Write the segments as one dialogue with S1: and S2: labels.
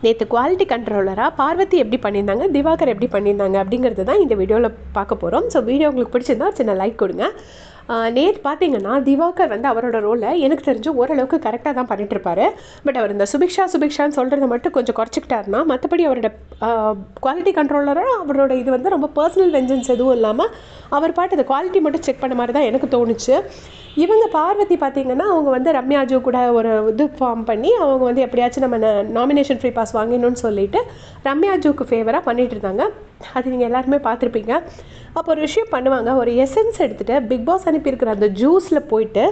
S1: நேற்று குவாலிட்டி கண்ட்ரோலராக பார்வதி எப்படி பண்ணியிருந்தாங்க, திவாகர் எப்படி பண்ணியிருந்தாங்க அப்படிங்கிறது தான் இந்த வீடியோவில் பார்க்க போகிறோம். ஸோ வீடியோ உங்களுக்கு பிடிச்சிருந்தா சின்ன லைக் கொடுங்க. நேற்று பார்த்தீங்கன்னா திவாகர் வந்து அவரோட ரோலை எனக்கு தெரிஞ்சு ஓரளவுக்கு கரெக்டாக தான் பண்ணிகிட்ருப்பாரு. பட் அவர் இந்த சுபிக்ஷான்னு சொல்கிறத மட்டும் கொஞ்சம் குறைச்சிக்கிட்டாருன்னா, மற்றபடி அவரோட குவாலிட்டி கண்ட்ரோலராக அவரோட இது வந்து ரொம்ப பர்சனல் வெஞ்சன்ஸ் எதுவும் இல்லாமல் அவர் பாட்டு அந்த குவாலிட்டி மட்டும் செக் பண்ண மாதிரி தான் எனக்கு தோணுச்சு. இவங்க பார்வதி பார்த்திங்கன்னா அவங்க வந்து ரம்யாஜு கூட ஒரு இது ஃபார்ம் பண்ணி அவங்க வந்து எப்படியாச்சும் நம்ம நாமினேஷன் ஃப்ரீ பாஸ் வாங்கிடணும்னு சொல்லிட்டு ரம்யாஜுக்கு ஃபேவராக பண்ணிகிட்டு இருந்தாங்க. அது நீங்கள் எல்லாருமே பார்த்துருப்பீங்க. அப்போ ஒரு விஷயம் பண்ணுவாங்க, ஒரு எசன்ஸ் எடுத்துகிட்டு பிக் பாஸ் அனுப்பியிருக்கிற அந்த ஜூஸில் போயிட்டு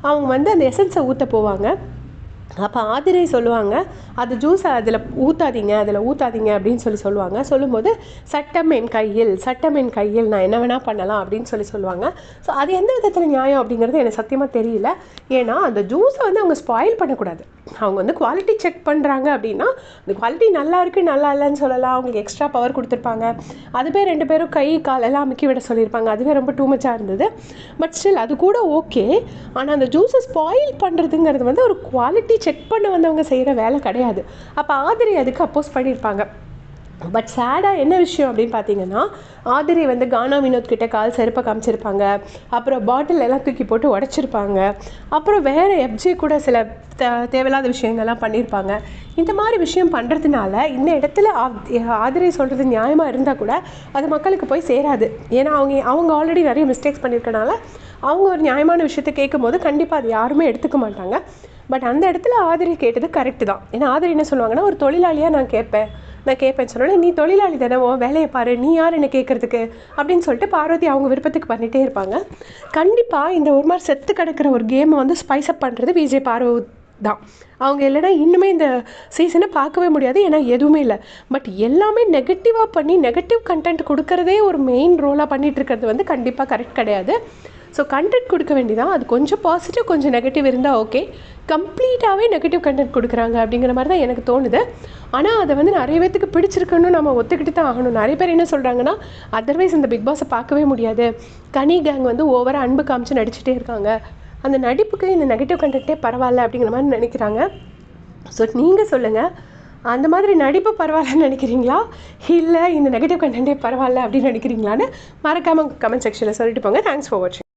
S1: அவங்க வந்து அந்த எசன்ஸை ஊற்ற போவாங்க. அப்போ ஆதிரை சொல்லுவாங்க, அது ஜூஸை அதில் ஊற்றாதீங்க அப்படின்னு சொல்லுவாங்க. சொல்லும்போது சட்டம் என் கையில் நான் என்ன வேணால் பண்ணலாம் அப்படின்னு சொல்லுவாங்க. ஸோ அது எந்த விதத்தில் நியாயம் அப்படிங்கிறது எனக்கு சத்தியமாக தெரியல. ஏன்னா அந்த ஜூஸை வந்து அவங்க ஸ்பாயில் பண்ணக்கூடாது. அவங்க வந்து குவாலிட்டி செக் பண்ணுறாங்க அப்படின்னா அந்த குவாலிட்டி நல்லா இருக்குது நல்லா இல்லைன்னு சொல்லலாம். அவங்களுக்கு எக்ஸ்ட்ரா பவர் கொடுத்துருப்பாங்க. அதுவே 2 பேரும் கை காலெல்லாம் அமுக்கி விட சொல்லியிருப்பாங்க. அதுவே ரொம்ப டூ மச்சாக இருந்தது. பட் ஸ்டில் அது கூட ஓகே. ஆனால் அந்த ஜூஸை ஸ்பாயில் பண்ணுறதுங்கிறது வந்து ஒரு குவாலிட்டி செக் பண்ண வந்தவங்க செய்கிற வேலை கிடையாது. அப்போ ஆதிரை அதுக்கு அப்போஸ் பண்ணியிருப்பாங்க. பட் சேடாக என்ன விஷயம் அப்படின்னு பார்த்தீங்கன்னா, ஆதிரை வந்து கானா வினோத் கிட்ட கால் செருப்பை காமிச்சிருப்பாங்க. அப்புறம் பாட்டில் எல்லாம் தூக்கி போட்டு உடச்சிருப்பாங்க. அப்புறம் வேறு எஃப்ஜே கூட சில தேவையில்லாத விஷயங்கள்லாம் பண்ணியிருப்பாங்க. இந்த மாதிரி விஷயம் பண்ணுறதுனால இந்த இடத்துல ஆதிரை சொல்கிறது நியாயமாக இருந்தால் கூட அது மக்களுக்கு போய் சேராது. ஏன்னா அவங்க ஆல்ரெடி நிறைய மிஸ்டேக்ஸ் பண்ணியிருக்கனால அவங்க ஒரு நியாயமான விஷயத்தை கேட்கும் போது கண்டிப்பாக அது யாருமே எடுத்துக்க மாட்டாங்க. பட் அந்த இடத்துல ஆதிரை கேட்டது கரெக்டு தான். ஏன்னா ஆதிரை என்ன சொல்லுவாங்கன்னா, ஒரு தொழிலாளியாக நான் கேட்பேன்னு சொன்னோன்னே, நீ தொழிலாளி தானே, வேலையை பாரு, நீ யார் என்ன கேட்குறதுக்கு அப்படின்னு சொல்லிட்டு பார்வதி அவங்க விருப்பத்துக்கு பண்ணிகிட்டே இருப்பாங்க. கண்டிப்பாக இந்த ஒரு மாதிரி செத்து கிடக்கிற ஒரு கேமை வந்து ஸ்பைஸ் அப் பண்ணுறது விஜய் பார்வதி தான். அவங்க இல்லைனா இன்னுமே இந்த சீசனை பார்க்கவே முடியாது. ஏன்னா எதுவுமே இல்லை. பட் எல்லாமே நெகட்டிவாக பண்ணி நெகட்டிவ் கண்டென்ட் கொடுக்கறதே ஒரு மெயின் ரோலாக பண்ணிகிட்டு இருக்கிறது வந்து கண்டிப்பாக கரெக்ட் கிடையாது. ஸோ கண்டென்ட் கொடுக்க வேண்டியதான். அது கொஞ்சம் பாசிட்டிவ் கொஞ்சம் நெகட்டிவ் இருந்தால் ஓகே. கம்ப்ளீட்டாகவே நெகட்டிவ் கண்டென்ட் கொடுக்குறாங்க அப்படிங்கிற மாதிரி தான் எனக்கு தோணுது. ஆனால் அதை வந்து நிறைய பேத்துக்கு பிடிச்சிருக்குன்னு நம்ம ஒத்துக்கிட்டு தான் ஆகணும். நிறைய பேர் என்ன சொல்கிறாங்கன்னா, அதர்வைஸ் இந்த பிக் பாஸை பார்க்கவே முடியாது, கனி கேங் வந்து ஓவராக அன்பு காமிச்சு நடிச்சுட்டே இருக்காங்க, அந்த நடிப்புக்கு இந்த நெகட்டிவ் கண்டென்ட்டே பரவாயில்ல அப்படிங்கிற மாதிரி நினைக்கிறாங்க. ஸோ நீங்கள் சொல்லுங்கள், அந்த மாதிரி நடிப்பு பரவாயில்லன்னு நினைக்கிறீங்களா, இல்லை இந்த நெகட்டிவ் கண்டென்ட்டே பரவாயில்ல அப்படின்னு நினைக்கிறீங்களான்னு மறக்காமல் கமெண்ட் செக்ஷனில் சொல்லிட்டு போங்க. தேங்க்ஸ் ஃபார் வாட்சிங்.